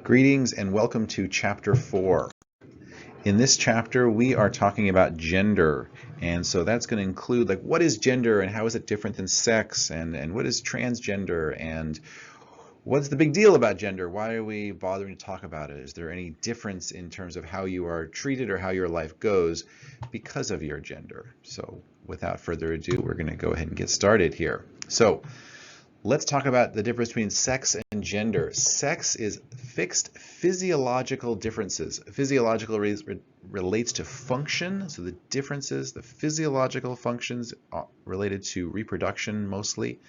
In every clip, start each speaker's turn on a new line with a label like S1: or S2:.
S1: Greetings and welcome to Chapter 4. In this chapter, we are talking about gender. And so that's going to include like what is gender and how is it different than sex and what is transgender and what's the big deal about gender? Why are we bothering to talk about it? Is there any difference in terms of how you are treated or how your life goes because of your gender? So without further ado, we're going to go ahead and get started here. So let's talk about the difference between sex and gender. Sex is fixed physiological differences. Physiological relates to function, so the differences, the physiological functions related to reproduction mostly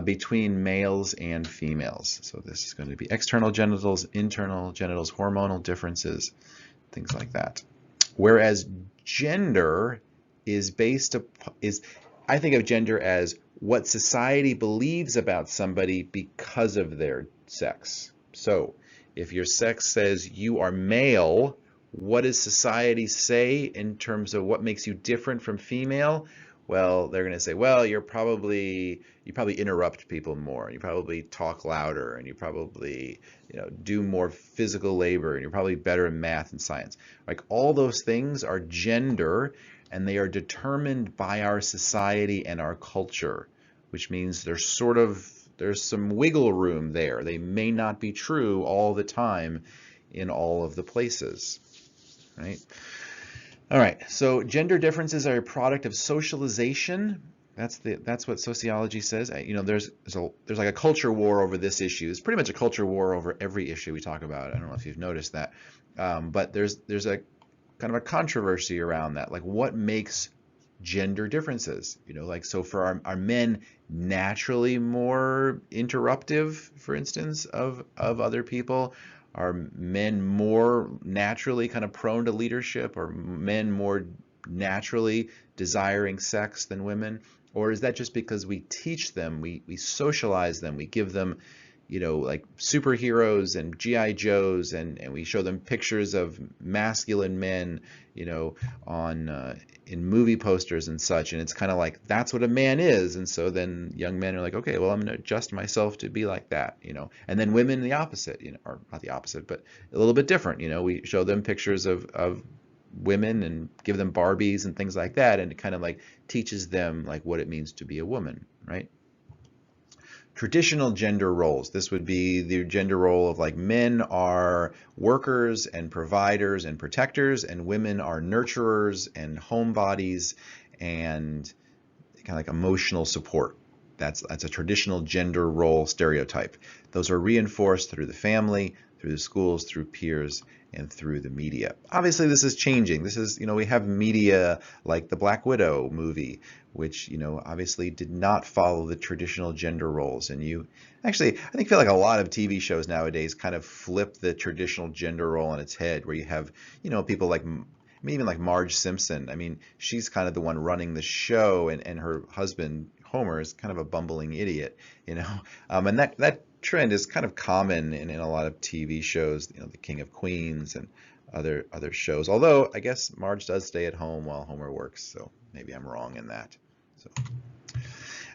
S1: between males and females. So this is going to be external genitals, internal genitals, hormonal differences, things like that. Whereas gender is I think of gender as what society believes about somebody because of their sex. So if your sex says you are male, what does society say in terms of what makes you different from female? Well, they're going to say, well, you probably interrupt people more, you probably talk louder, and you probably do more physical labor, and you're probably better in math and science. Like all those things are gender, and they are determined by our society and our culture, which means there's some wiggle room there. They may not be true all the time in all of the places, right? All right, so gender differences are a product of socialization. That's what sociology says. There's like a culture war over this issue. It's pretty much a culture war over every issue we talk about. I don't know if you've noticed that, but there's a kind of a controversy around that. Like, what makes gender differences? Like, so for our men naturally more interruptive, for instance, of other people? Are men more naturally kind of prone to leadership? Or men more naturally desiring sex than women? Or is that just because we teach them, we socialize them, we give them like superheroes and G.I. Joes, and we show them pictures of masculine men, in movie posters and such, and it's kind of like that's what a man is, and so then young men are like, okay, well, I'm going to adjust myself to be like that, and then women the opposite, or not the opposite, but a little bit different. We show them pictures of women and give them Barbies and things like that, and it kind of like teaches them like what it means to be a woman, right? Traditional gender roles. This would be the gender role of like men are workers and providers and protectors, and women are nurturers and homebodies and kind of like emotional support. That's a traditional gender role stereotype. Those are reinforced through the family, through the schools, through peers, and through the media. Obviously, this is changing. This is, we have media like the Black Widow movie, which, obviously did not follow the traditional gender roles. And I feel like a lot of TV shows nowadays kind of flip the traditional gender role on its head, where you have, people like, even like Marge Simpson. I mean, she's kind of the one running the show, and her husband, Homer, is kind of a bumbling idiot, and that trend is kind of common in a lot of TV shows, The King of Queens and other shows. Although I guess Marge does stay at home while Homer works, so maybe I'm wrong in that. So,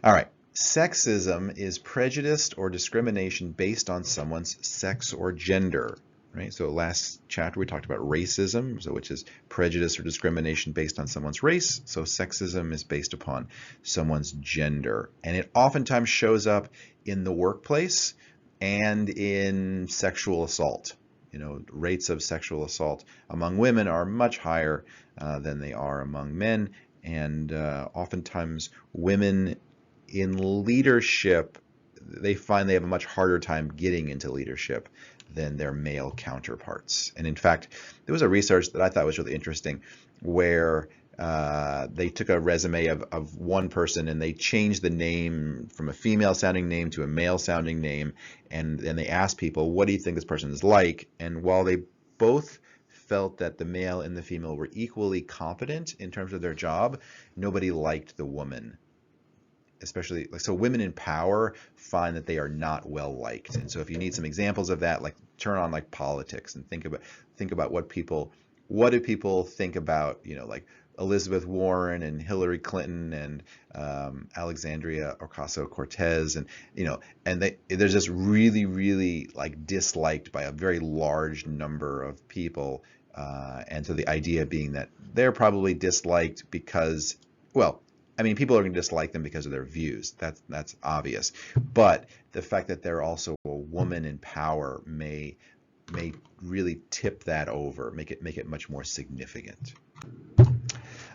S1: all right. Sexism is prejudice or discrimination based on someone's sex or gender. Right? So last chapter we talked about racism, which is prejudice or discrimination based on someone's race. So sexism is based upon someone's gender, and it oftentimes shows up in the workplace and in sexual assault. Rates of sexual assault among women are much higher than they are among men, and oftentimes women in leadership, they find they have a much harder time getting into leadership than their male counterparts. And in fact, there was a research that I thought was really interesting, where they took a resume of one person and they changed the name from a female sounding name to a male sounding name, and then they asked people, what do you think this person is like? And while they both felt that the male and the female were equally competent in terms of their job, nobody liked the woman. Especially, so women in power find that they are not well liked. And so if you need some examples of that, like turn on like politics and think about what do people think about, like Elizabeth Warren and Hillary Clinton and Alexandria Ocasio-Cortez, and they're just really, really like disliked by a very large number of people, and so the idea being that they're probably disliked because, well, I mean, people are going to dislike them because of their views. That's obvious, but the fact that they're also a woman in power may really tip that over, make it much more significant.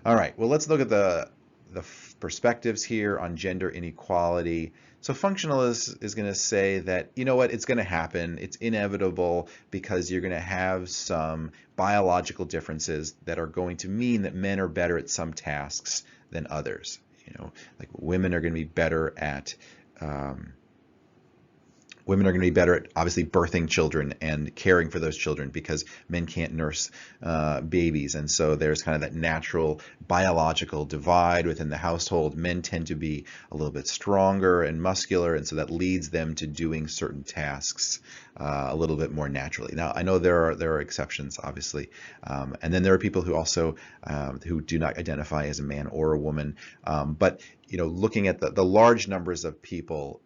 S1: All right, well, let's look at the perspectives here on gender inequality. So functionalists is going to say that, you know what, it's going to happen. It's inevitable because you're going to have some biological differences that are going to mean that men are better at some tasks than others. Like women are going to be better at obviously birthing children and caring for those children because men can't nurse babies. And so there's kind of that natural biological divide within the household. Men tend to be a little bit stronger and muscular, and so that leads them to doing certain tasks a little bit more naturally. Now, I know there are exceptions, obviously, and then there are people who also who do not identify as a man or a woman. But looking at the large numbers of people,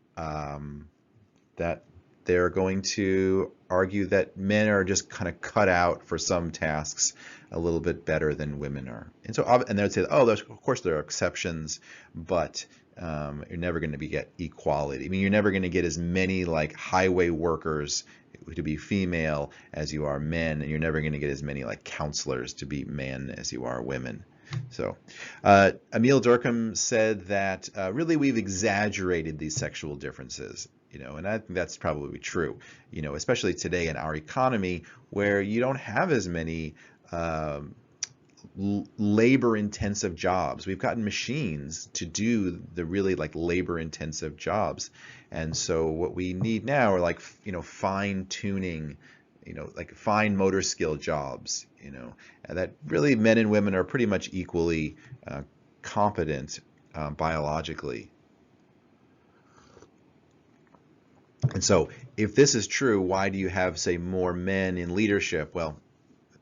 S1: that they're going to argue that men are just kind of cut out for some tasks a little bit better than women are. And so, and they would say, oh, of course there are exceptions, but you're never going to get equality. I mean, you're never going to get as many like highway workers to be female as you are men, and you're never going to get as many like counselors to be men as you are women. So Emile Durkheim said that really we've exaggerated these sexual differences, and I think that's probably true, especially today in our economy where you don't have as many labor-intensive jobs. We've gotten machines to do the really like labor-intensive jobs, and so what we need now are like fine-tuning, like fine motor skill jobs, that really men and women are pretty much equally competent biologically. And so if this is true, why do you have, say, more men in leadership? Well,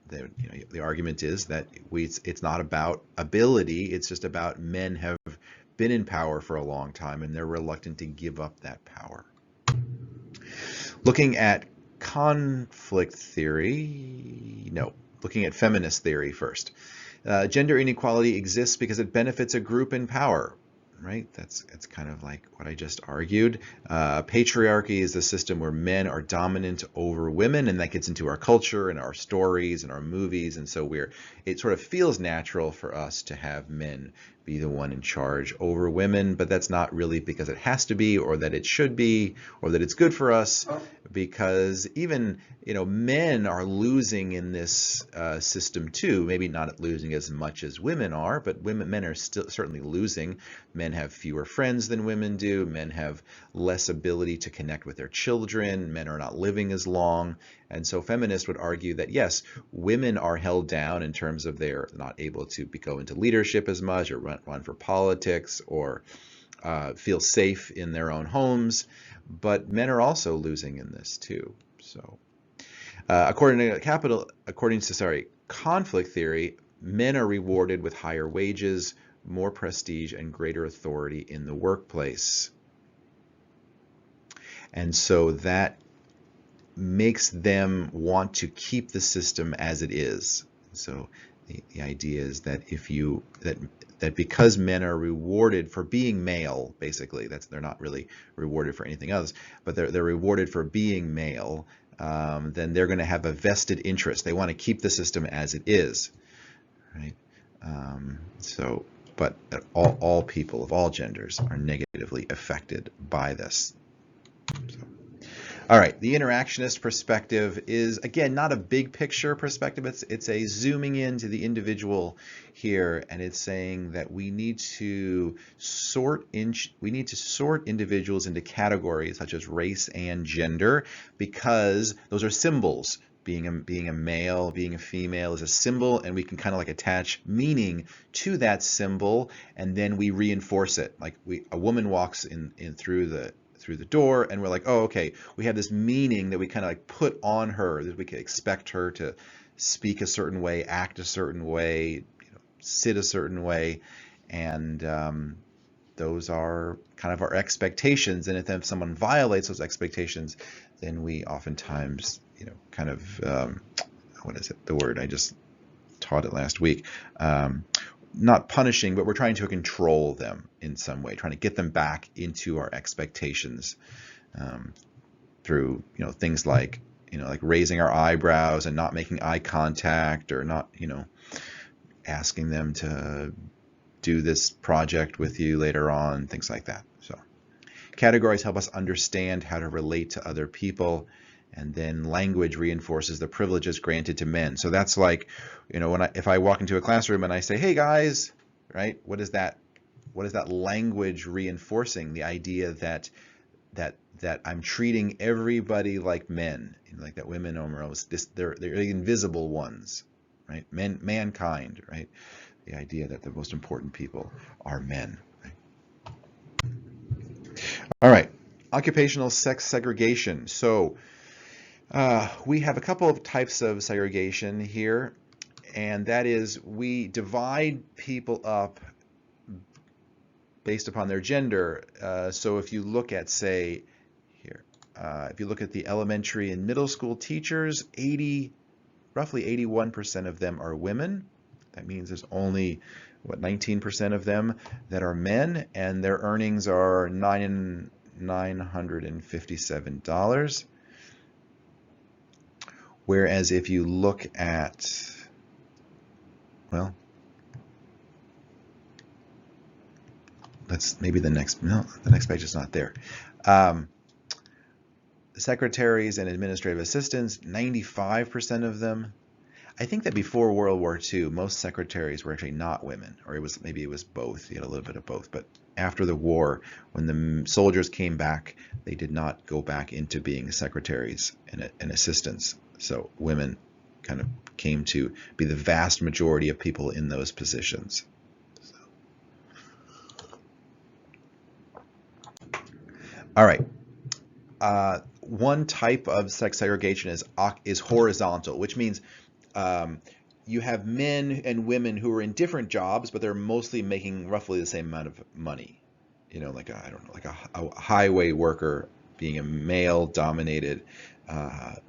S1: the argument is that it's not about ability, it's just about men have been in power for a long time and they're reluctant to give up that power. Looking at conflict theory, looking at feminist theory first. Gender inequality exists because it benefits a group in power. Right? That's kind of like what I just argued. Patriarchy is the system where men are dominant over women, and that gets into our culture and our stories and our movies, and so it sort of feels natural for us to have men be the one in charge over women, but that's not really because it has to be, or that it should be, or that it's good for us, because even men are losing in this system too. Maybe not losing as much as women are, but men are still certainly losing. Men have fewer friends than women do. Men have less ability to connect with their children. Men are not living as long. And so feminists would argue that yes, women are held down in terms of they're not able to go into leadership as much, or run for politics, or feel safe in their own homes, but men are also losing in this too. So according to conflict theory, men are rewarded with higher wages, more prestige, and greater authority in the workplace. And so that makes them want to keep the system as it is. So the idea is that that because men are rewarded for being male, basically, they're not really rewarded for anything else, but they're rewarded for being male, then they're going to have a vested interest. They want to keep the system as it is, right? But all people of all genders are negatively affected by this. So. All right, the interactionist perspective is, again, not a big picture perspective. It's a zooming into the individual here, and it's saying that we need to sort individuals into categories such as race and gender, because those are symbols. Being a male, being a female is a symbol, and we can kind of like attach meaning to that symbol, and then we reinforce it. Like a woman walks in through the door, and we're like, oh, okay, we have this meaning that we kind of like put on her, that we can expect her to speak a certain way, act a certain way, sit a certain way, and those are kind of our expectations. And if someone violates those expectations, then we oftentimes, kind of, what is it? The word I just taught it last week. Not punishing, but we're trying to control them in some way, trying to get them back into our expectations through, things like, like raising our eyebrows and not making eye contact, or not, asking them to do this project with you later on, things like that. So categories help us understand how to relate to other people. And then language reinforces the privileges granted to men. So that's like, if I walk into a classroom and I say, "Hey guys," right? What is that language reinforcing? The idea that I'm treating everybody like men, like that women are almost they're the invisible ones, right? Mankind, right? The idea that the most important people are men. Right? All right, occupational sex segregation. So we have a couple of types of segregation here, and that is we divide people up based upon their gender. So if you look at, say, here, if you look at the elementary and middle school teachers, roughly 81% of them are women. That means there's only, 19% of them that are men, and their earnings are $957. Whereas if you look at, well, maybe the next page is not there. Secretaries and administrative assistants, 95% of them. I think that before World War II, most secretaries were actually not women, or maybe it was both. You had a little bit of both. But after the war, when the soldiers came back, they did not go back into being secretaries and assistants. So women kind of came to be the vast majority of people in those positions. All right. One type of sex segregation is horizontal, which means you have men and women who are in different jobs, but they're mostly making roughly the same amount of money. Like a highway worker being a male-dominated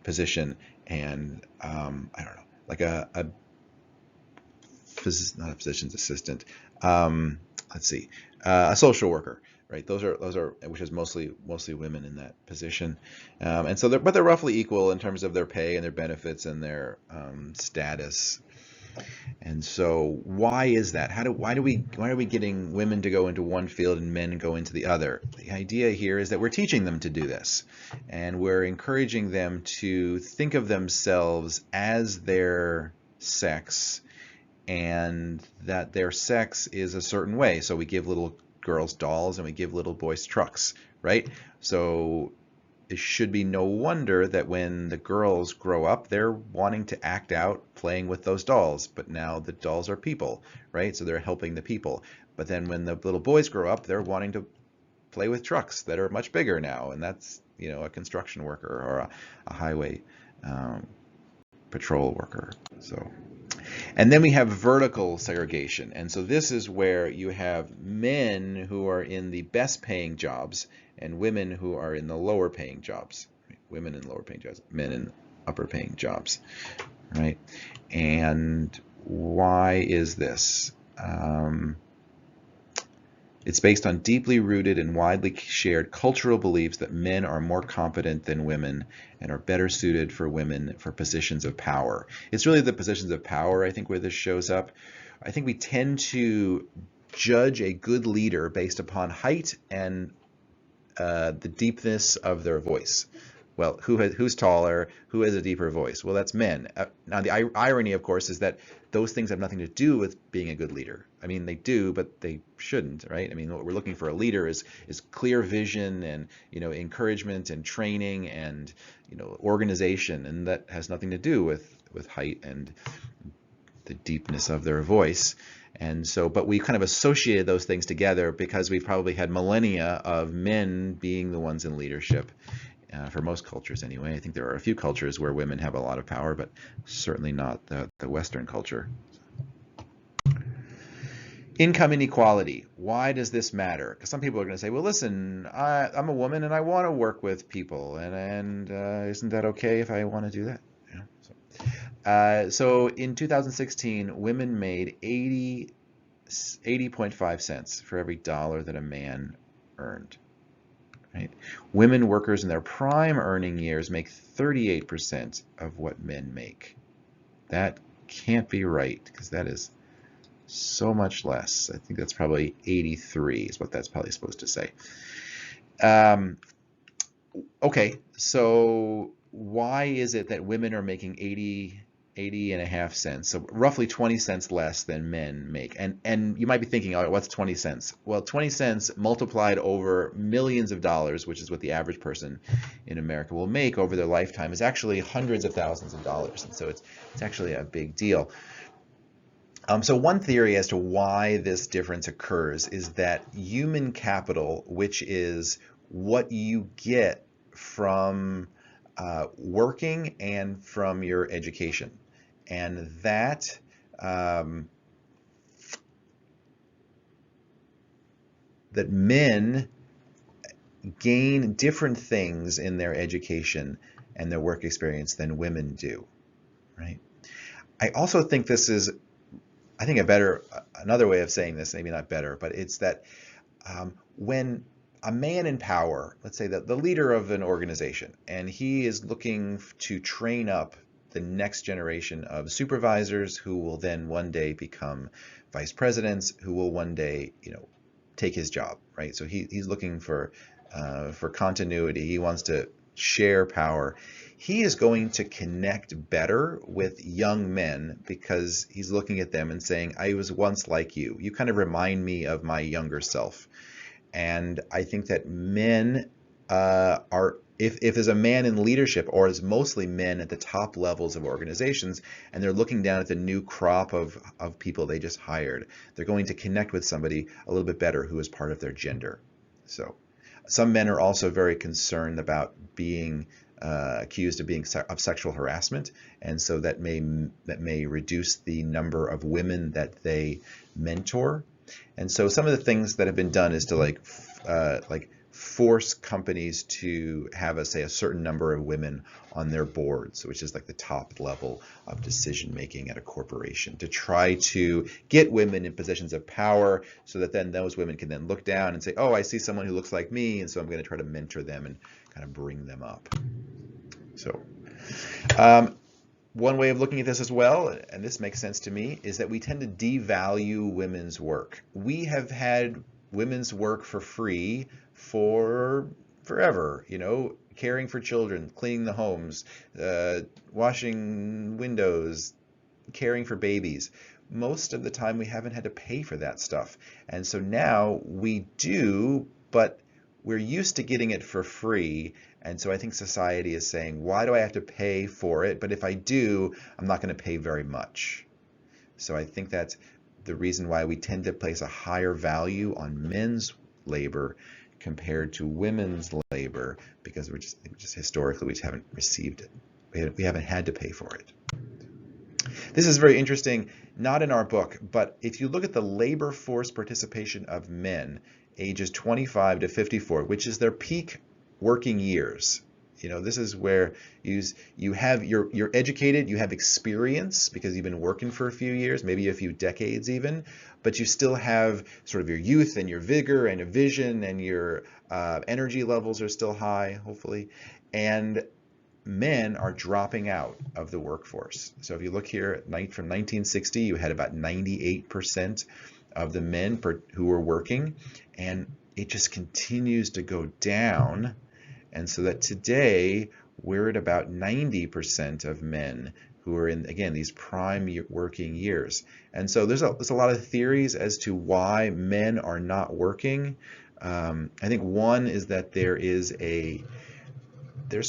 S1: position, and like not a physician's assistant. Let's see, a social worker. Right, those are which is mostly women in that position, and so they're roughly equal in terms of their pay and their benefits and their status. And so why is that? Why are we getting women to go into one field and men go into the other? The idea here is that we're teaching them to do this, and we're encouraging them to think of themselves as their sex, and that their sex is a certain way. So we give little girls dolls and we give little boys trucks, right? So it should be no wonder that when the girls grow up, they're wanting to act out playing with those dolls, but now the dolls are people, right? So they're helping the people. But then when the little boys grow up, they're wanting to play with trucks that are much bigger now, and that's a construction worker or a highway patrol worker. So. And then we have vertical segregation. And so this is where you have men who are in the best paying jobs and women who are in the lower paying jobs. Women in lower paying jobs, men in upper paying jobs, right? And why is this? It's based on deeply rooted and widely shared cultural beliefs that men are more competent than women and are better suited for women for positions of power. It's really the positions of power, I think, where this shows up. I think we tend to judge a good leader based upon height and the deepness of their voice. Well, who's taller? Who has a deeper voice? Well, that's men. Now, the irony, of course, is that those things have nothing to do with being a good leader. I mean, they do, but they shouldn't, right? I mean, what we're looking for a leader is clear vision and encouragement and training and organization, and that has nothing to do with height and the deepness of their voice. And so, but we kind of associated those things together because we've probably had millennia of men being the ones in leadership. For most cultures anyway. I think there are a few cultures where women have a lot of power, but certainly not the Western culture. Income inequality. Why does this matter? Because some people are going to say, well, listen, I'm a woman and I want to work with people, and isn't that okay if I want to do that? You know, so in 2016, women made 80.5 cents for every dollar that a man earned. Right? Women workers in their prime earning years make 38% of what men make. That can't be right, because that is so much less. I think that's probably 83 is what that's probably supposed to say. Okay, so why is it that women are making 80 and a half cents, so roughly 20 cents less than men make? And you might be thinking, oh, what's 20 cents? Well, 20 cents multiplied over millions of dollars, which is what the average person in America will make over their lifetime, is actually hundreds of thousands of dollars. And so it's actually a big deal. So one theory as to why this difference occurs is that human capital, which is what you get from working and from your education, and that that men gain different things in their education and their work experience than women do, right? I also think this is, I think another way of saying this, maybe not better, but it's that when a man in power, let's say that the leader of an organization, and he is looking to train up the next generation of supervisors who will then one day become vice presidents, who will one day, take his job, right? So he's looking for continuity. He wants to share power. He is going to connect better with young men because he's looking at them and saying, I was once like you. You kind of remind me of my younger self. And I think that men are, if there's a man in leadership, or it's mostly men at the top levels of organizations, and they're looking down at the new crop of people they just hired, they're going to connect with somebody a little bit better who is part of their gender. So some men are also very concerned about being accused of sexual harassment, and so that may reduce the number of women that they mentor. And so some of the things that have been done is to like force companies to have a certain number of women on their boards, which is like the top level of decision making at a corporation, to try to get women in positions of power so that then those women can then look down and say, oh, I see someone who looks like me, and so I'm going to try to mentor them and kind of bring them up. So one way of looking at this as well, and this makes sense to me, is that we tend to devalue women's work. We have had women's work for free for forever, caring for children, cleaning the homes, washing windows, caring for babies. Most of the time we haven't had to pay for that stuff. And so now we do, but we're used to getting it for free. And so I think society is saying, why do I have to pay for it? But if I do, I'm not going to pay very much. So I think that's the reason why we tend to place a higher value on men's labor compared to women's labor, because we're just historically, we just haven't received it. We haven't had to pay for it. This is very interesting, not in our book, but if you look at the labor force participation of men ages 25 to 54, which is their peak working years. This is where you're educated, you have experience because you've been working for a few years, maybe a few decades even, but you still have sort of your youth and your vigor and your vision, and your energy levels are still high, hopefully. And men are dropping out of the workforce. So if you look here from 1960, you had about 98% of the men who were working, and it just continues to go down. And so that today we're at about 90% of men who are in, again, these prime working years. And so there's a lot of theories as to why men are not working. I think one is that there's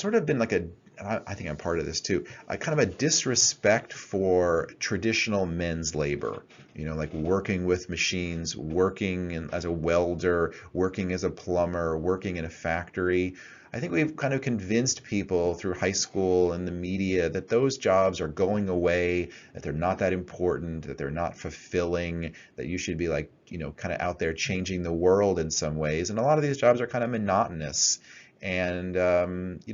S1: sort of been like and I think I'm part of this too, a kind of a disrespect for traditional men's labor, like working with machines, as a welder, working as a plumber, working in a factory. I think we've kind of convinced people through high school and the media that those jobs are going away, that they're not that important, that they're not fulfilling, that you should be like, kind of out there changing the world in some ways. And a lot of these jobs are kind of monotonous and,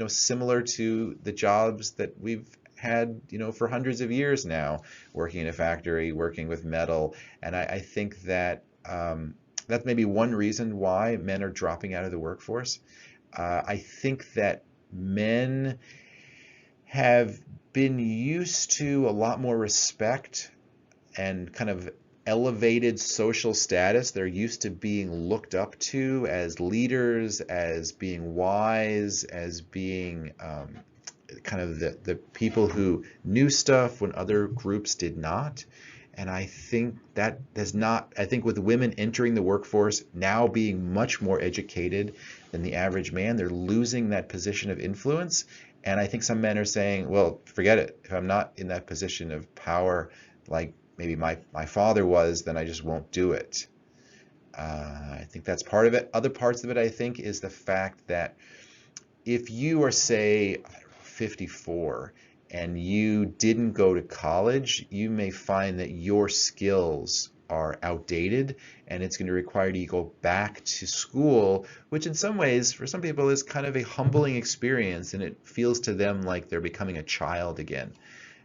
S1: similar to the jobs that we've had, for hundreds of years now, working in a factory, working with metal. And I think that that's maybe one reason why men are dropping out of the workforce. I think that men have been used to a lot more respect and kind of elevated social status. They're used to being looked up to as leaders, as being wise, as being kind of the people who knew stuff when other groups did not. And I think that I think with women entering the workforce now being much more educated than the average man, they're losing that position of influence. And I think some men are saying, well, forget it. If I'm not in that position of power, like maybe my father was, then I just won't do it. I think that's part of it. Other parts of it, I think, is the fact that if you are, say, 54 and you didn't go to college, you may find that your skills are outdated and it's going to require you to go back to school, which in some ways, for some people, is kind of a humbling experience, and it feels to them like they're becoming a child again,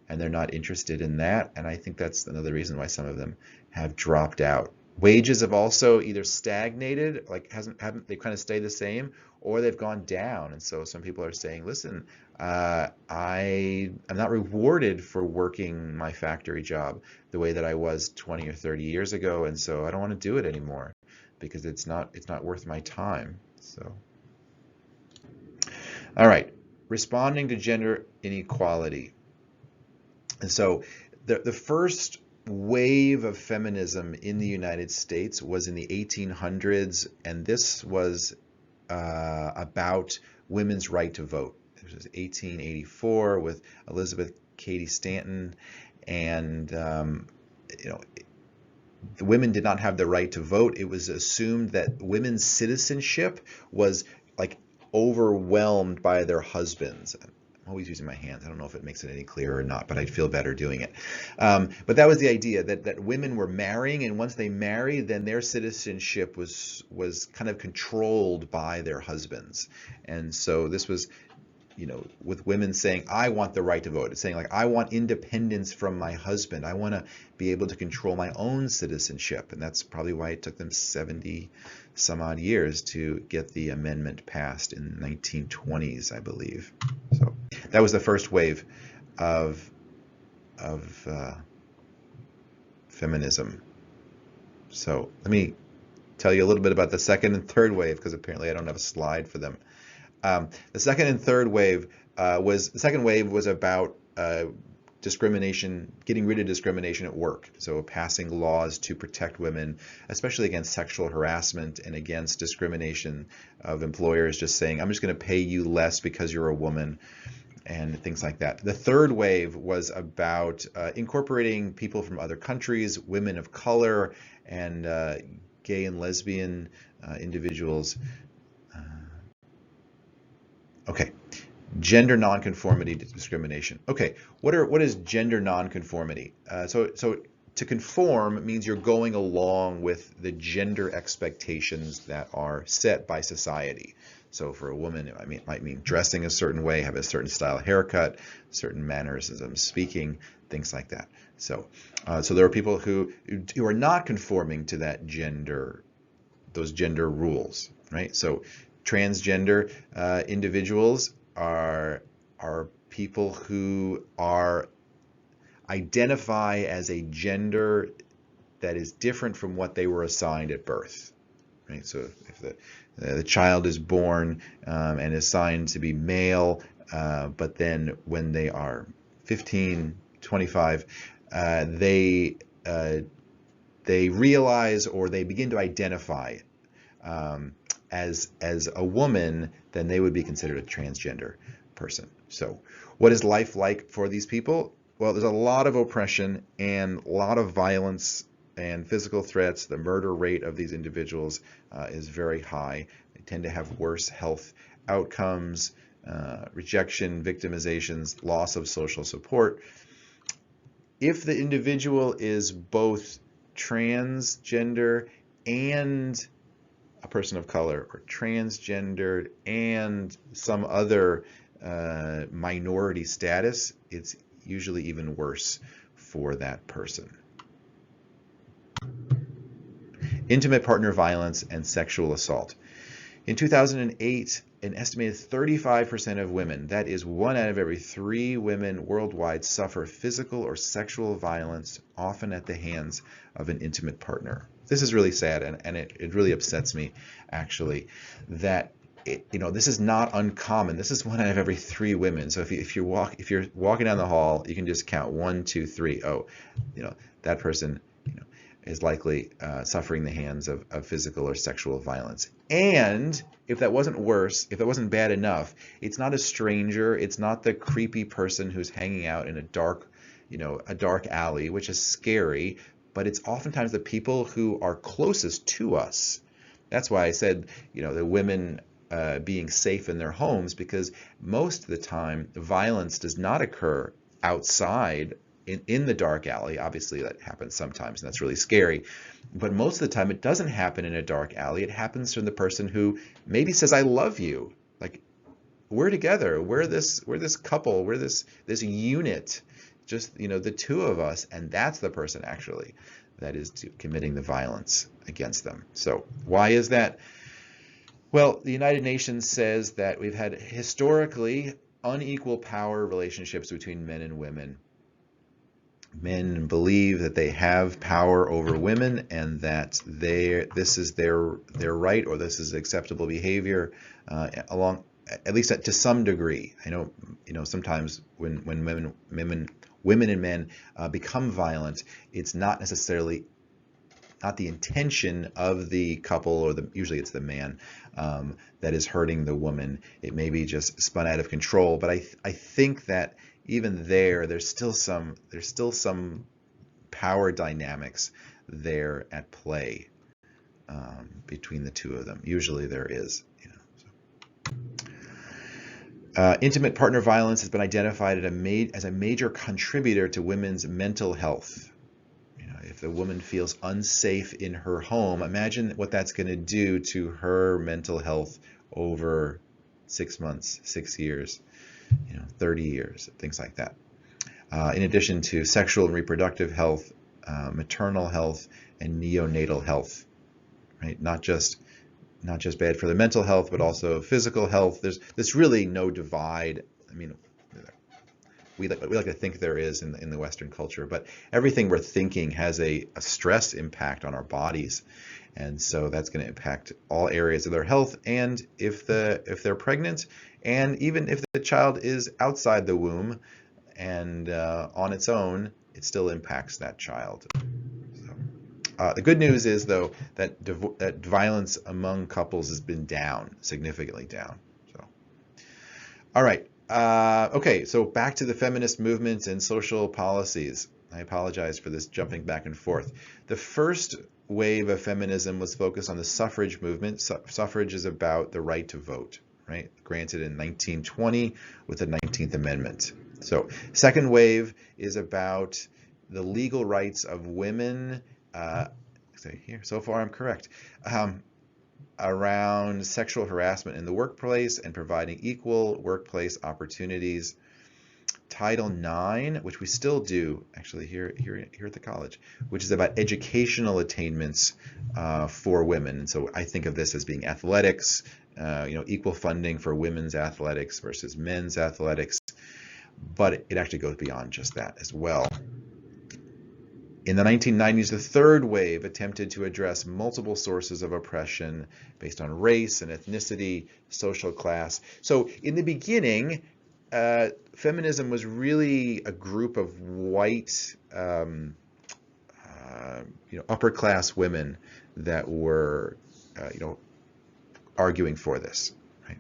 S1: and they're not interested in that. And I think that's another reason why some of them have dropped out. Wages have also either stagnated, like they've kind of stayed the same, or they've gone down. And so some people are saying, listen, I'm not rewarded for working my factory job the way that I was 20 or 30 years ago, and so I don't want to do it anymore because it's not worth my time. So, all right, responding to gender inequality. And so the first wave of feminism in the United States was in the 1800s, and this was about women's right to vote. This was 1884 with Elizabeth Cady Stanton, and the women did not have the right to vote. It was assumed that women's citizenship was like overwhelmed by their husbands. I'm always using my hands. I don't know if it makes it any clearer or not, but I'd feel better doing it. But that was the idea, that women were marrying, and once they married, then their citizenship was kind of controlled by their husbands. And so this was, with women saying, I want the right to vote. It's saying, like, I want independence from my husband. I want to be able to control my own citizenship. And that's probably why it took them 70 some odd years to get the amendment passed in the 1920s, I believe. So that was the first wave of feminism. So let me tell you a little bit about the second and third wave, because apparently I don't have a slide for them. The second and third wave was about discrimination, getting rid of discrimination at work. So passing laws to protect women, especially against sexual harassment and against discrimination of employers just saying, I'm just going to pay you less because you're a woman, and things like that. The third wave was about incorporating people from other countries, women of color, and gay and lesbian individuals. Okay, gender nonconformity discrimination. Okay, what is gender nonconformity? So to conform means you're going along with the gender expectations that are set by society. So for a woman, it might mean dressing a certain way, have a certain style haircut, certain mannerisms, speaking, things like that. So there are people who are not conforming to those gender rules, right? So transgender individuals are people who identify as a gender that is different from what they were assigned at birth, right? So if the child is born and assigned to be male, but then when they are 15, 25, they realize, or they begin to identify as a woman, then they would be considered a transgender person. So what is life like for these people? Well, there's a lot of oppression and a lot of violence and physical threats. The murder rate of these individuals is very high. They tend to have worse health outcomes, rejection, victimizations, loss of social support. If the individual is both transgender and a person of color, or transgendered and some other minority status, it's usually even worse for that person. Intimate partner violence and sexual assault. In 2008, an estimated 35% of women, that is 1 out of every 3 women worldwide, suffer physical or sexual violence, often at the hands of an intimate partner. This is really sad, and it really upsets me, actually, that this is not uncommon. This is 1 out of every 3 women. So if you're walking down the hall, you can just count 1, 2, 3. Oh, that person is likely suffering the hands of physical or sexual violence. And if that wasn't worse, if that wasn't bad enough, it's not a stranger. It's not the creepy person who's hanging out in a dark alley, which is scary. But it's oftentimes the people who are closest to us. That's why I said, the women being safe in their homes, because most of the time violence does not occur outside in the dark alley. Obviously that happens sometimes, and that's really scary, but most of the time it doesn't happen in a dark alley. It happens from the person who maybe says, I love you, like, we're together, we're this couple, we're this unit, just the two of us, and that's the person actually that is committing the violence against them. So why is that? Well, the United Nations says that we've had historically unequal power relationships between men and women. Men believe that they have power over women, and that this is their right, or this is acceptable behavior, at least to some degree. I know, sometimes when women and men become violent, it's not necessarily not the intention of the couple, or usually it's the man that is hurting the woman. It may be just spun out of control, but I think that even there's still some power dynamics there at play between the two of them. Usually there is. Intimate partner violence has been identified as a major contributor to women's mental health. If the woman feels unsafe in her home, imagine what that's going to do to her mental health over 6 months, 6 years, 30 years, things like that. In addition to sexual and reproductive health, maternal health, and neonatal health, right? Not just bad for the mental health, but also physical health. There's really no divide. I mean, we like to think there is in the Western culture, but everything we're thinking has a stress impact on our bodies, and so that's going to impact all areas of their health. And if they're pregnant, and even if the child is outside the womb and on its own, it still impacts that child. So, the good news is, though, that violence among couples has been significantly down. So, all right. Okay, so back to the feminist movements and social policies. I apologize for this jumping back and forth. The first wave of feminism was focused on the suffrage movement. Suffrage is about the right to vote, right? Granted in 1920 with the 19th Amendment. So second wave is about the legal rights of women. So far I'm correct. Around sexual harassment in the workplace and providing equal workplace opportunities. Title IX, which we still do actually here at the college, which is about educational attainments for women. And so I think of this as being athletics, equal funding for women's athletics versus men's athletics, but it actually goes beyond just that as well. In the 1990s, the third wave attempted to address multiple sources of oppression based on race and ethnicity, social class. So in the beginning, feminism was really a group of white, upper class women that were, arguing for this. Right?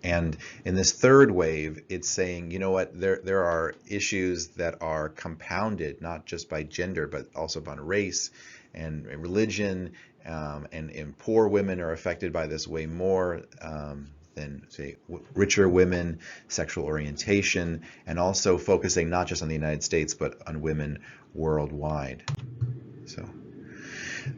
S1: And in this third wave, it's saying, you know what, there are issues that are compounded not just by gender, but also by race and religion, and poor women are affected by this way more than, say, richer women, sexual orientation, and also focusing not just on the United States, but on women worldwide. So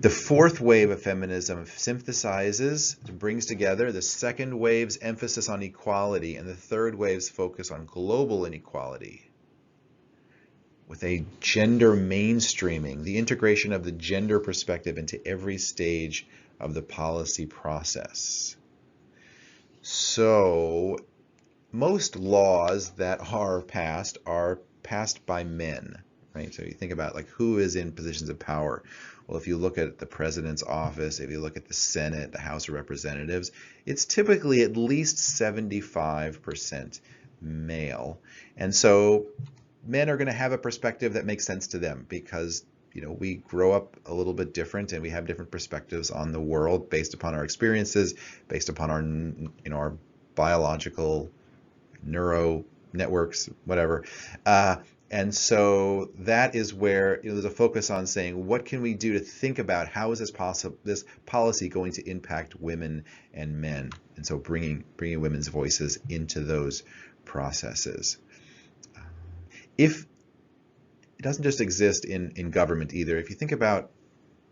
S1: the fourth wave of feminism synthesizes, brings together the second wave's emphasis on equality and the third wave's focus on global inequality, with a gender mainstreaming, the integration of the gender perspective into every stage of the policy process. So most laws that are passed by men, right? So you think about like who is in positions of power. Well, if you look at the president's office, if you look at the Senate, the House of Representatives, it's typically at least 75% male. And so men are going to have a perspective that makes sense to them because, you know, we grow up a little bit different and we have different perspectives on the world based upon our experiences, based upon our, you know, our biological neuro networks, whatever. And so that is where, you know, there's a focus on saying, what can we do to think about how is this policy going to impact women and men? And so bringing women's voices into those processes. If it doesn't just exist in government either. If you think about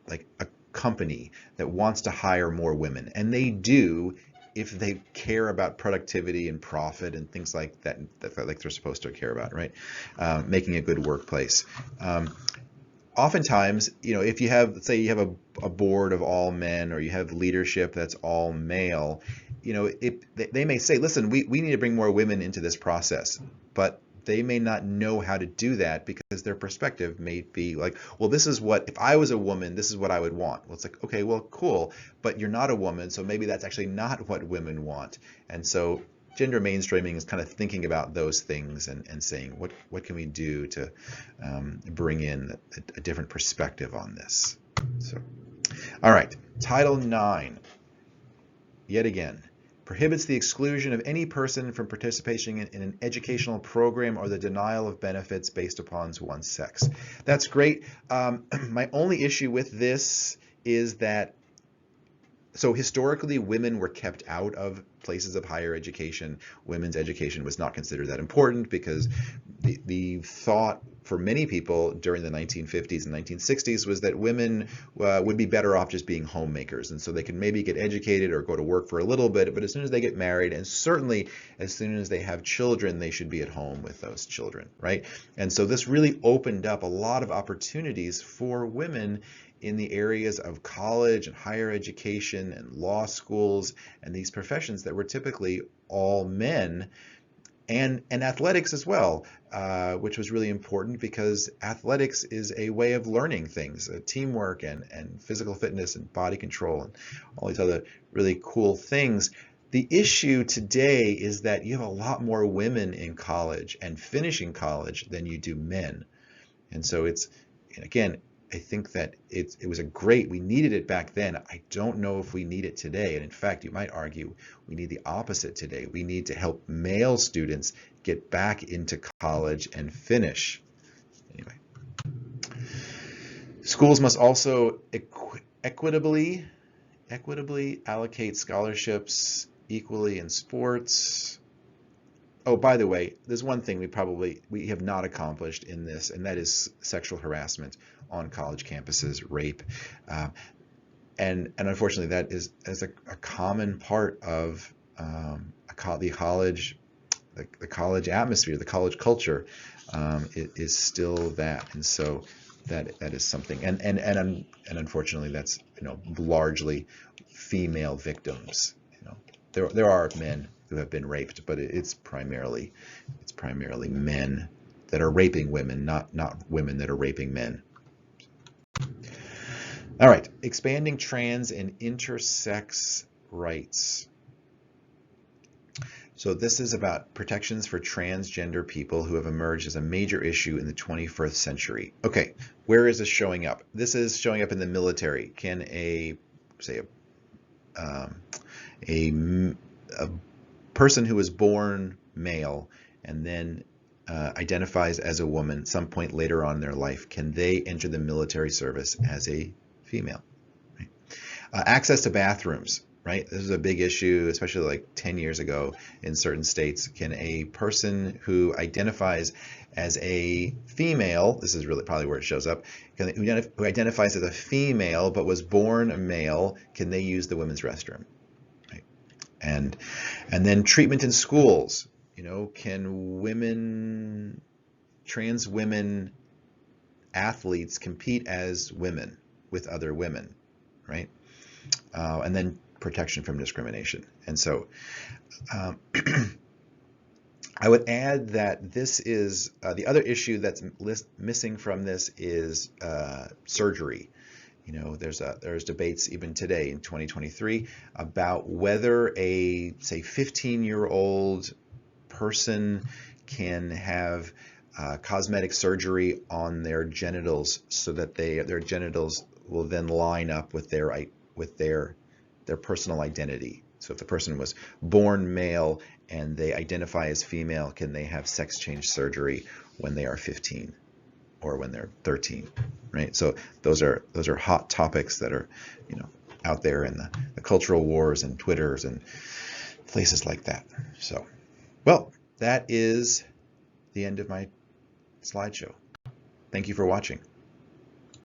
S1: like a company that wants to hire more women, and they do if they care about productivity and profit and things like that, like they're supposed to care about, right? Making a good workplace. Oftentimes, you know, if you have, let's say you have a board of all men, or you have leadership that's all male, you know, they may say, listen, we need to bring more women into this process, but they may not know how to do that because their perspective may be like, well, this is what, if I was a woman, this is what I would want. Well, it's like, okay, well, cool, but you're not a woman, so maybe that's actually not what women want. And so gender mainstreaming is kind of thinking about those things and saying, what can we do to bring in a different perspective on this? So, all right, Title IX, yet again, prohibits the exclusion of any person from participation in an educational program or the denial of benefits based upon one's sex. That's great. My only issue with this is that, so historically, women were kept out of places of higher education. Women's education was not considered that important because the thought for many people during the 1950s and 1960s was that women would be better off just being homemakers. And so they could maybe get educated or go to work for a little bit, but as soon as they get married, and certainly as soon as they have children, they should be at home with those children, right? And so this really opened up a lot of opportunities for women in the areas of college and higher education and law schools and these professions that were typically all men, and athletics as well, which was really important because athletics is a way of learning things, teamwork and physical fitness and body control and all these other really cool things. The issue today is that you have a lot more women in college and finishing college than you do men. And so it's, again, I think that it was we needed it back then. I don't know if we need it today. And in fact, you might argue we need the opposite today. We need to help male students get back into college and finish. Anyway, schools must also equitably allocate scholarships equally in sports. Oh, by the way, there's one thing we have not accomplished in this, and that is sexual harassment on college campuses, rape, and unfortunately that is a common part of the college atmosphere, the college culture. It is still that, and so that is something, and unfortunately that's, you know, largely female victims. You know, there are men who have been raped, but it's primarily men that are raping women, not women that are raping men. All right, expanding trans and intersex rights. So this is about protections for transgender people who have emerged as a major issue in the 21st century. Okay, where is this showing up? This is showing up in the military. Can a person who was born male and then identifies as a woman some point later on in their life, can they enter the military service as a female? Right? Access to bathrooms, right? This is a big issue, especially like 10 years ago in certain states. Can a person who identifies as a female, this is really probably where it shows up, who identifies as a female but was born a male, can they use the women's restroom? Right? And then treatment in schools. Can trans women athletes compete as women with other women, right? And then protection from discrimination. And so I would add that this is the other issue that's missing from this is surgery. There's debates even today in 2023 about whether a, say, 15-year-old person can have cosmetic surgery on their genitals so that their genitals will then line up with their personal identity. So if the person was born male and they identify as female, can they have sex change surgery when they are 15 or when they're 13, right? So those are hot topics that are out there in the cultural wars and Twitters and places like that. So, well, that is the end of my slideshow. Thank you for watching.